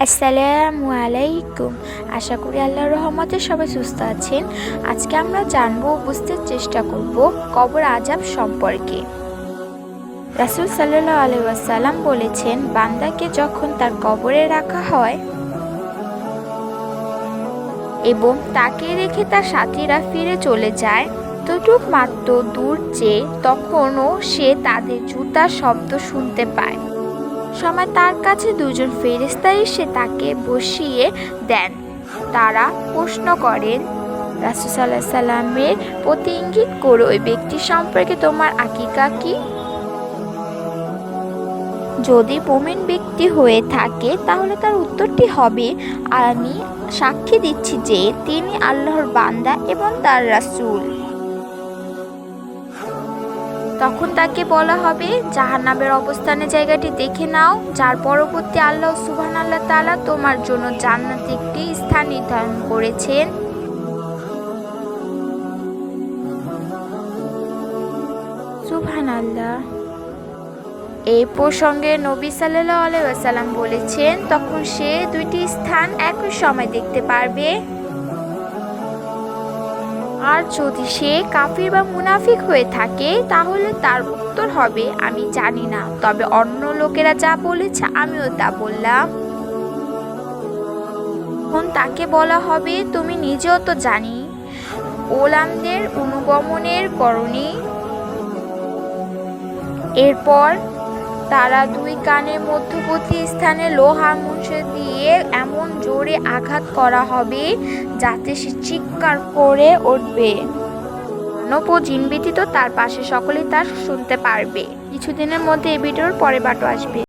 আসসালামু আলাইকুম। আশা করি আল্লাহর রহমতে সবাই সুস্থ আছেন। আজকে আমরা জানবো ও বুঝতে চেষ্টা করব কবর আযাব সম্পর্কে। রাসূল সাল্লাল্লাহু আলাইহি ওয়াসাল্লাম বলেছেন, বান্দাকে যখন তার কবরে রাখা হয় এবং তাকে রেখে তার সাথীরা ফিরে চলে যায়, ততটুক মাত্র দূর চেয়ে তখনও সে তাদের জুতার শব্দ শুনতে পায়। সময় তার কাছে দুজন ফেরেশতা এসে তাকে বসিয়ে দেন। তারা প্রশ্ন করেন, রাসূল সাল্লাল্লাহু আলাইহি সাল্লামের প্রতি ইঙ্গিত করে ওই ব্যক্তি সম্পর্কে তোমার আকীকা কি? যদি মুমিন ব্যক্তি হয়ে থাকে তাহলে তার উত্তরটি হবে, আমি সাক্ষী দিচ্ছি যে তিনি আল্লাহর বান্দা এবং তার রাসূল। তখন তাকে বলা হবে, জাহান্নামের অবস্থানের জায়গাটি দেখে নাও, যার পরবর্তী আল্লাহ সুবহানাহু তাআলা তোমার জন্য জান্নাতে একটি স্থান নির্ধারণ করেছেন। সুবহানাল্লাহ। এই প্রসঙ্গে নবী সাল্লাল্লাহু আলাইহি ওয়াসাল্লাম বলেছেন, তখন সে দুইটি স্থান একই সময় দেখতে পারবে। আর যদি সে কাফির বা মুনাফিক হয়ে থাকে তাহলে তার উত্তর হবে, আমি জানি না, তবে অন্য লোকেরা যা বলেছে আমিও তা বললাম। তখন তাকে বলা হবে, তুমি নিজেও তো জানি ওলামদের অনুগমনের করনি। এরপর তারা দুই কানের মধ্যবর্তী স্থানে লোহার মুন্সে দিয়ে এমন জোরে আঘাত করা হবে যাতে সে চিৎকার করে উঠবে। মানব ও জিন ব্যতীত তার পাশে সকলেই তা শুনতে পারবে। কিছুদিনের মধ্যে এই ভিডিওর পরের পার্টও আসবে।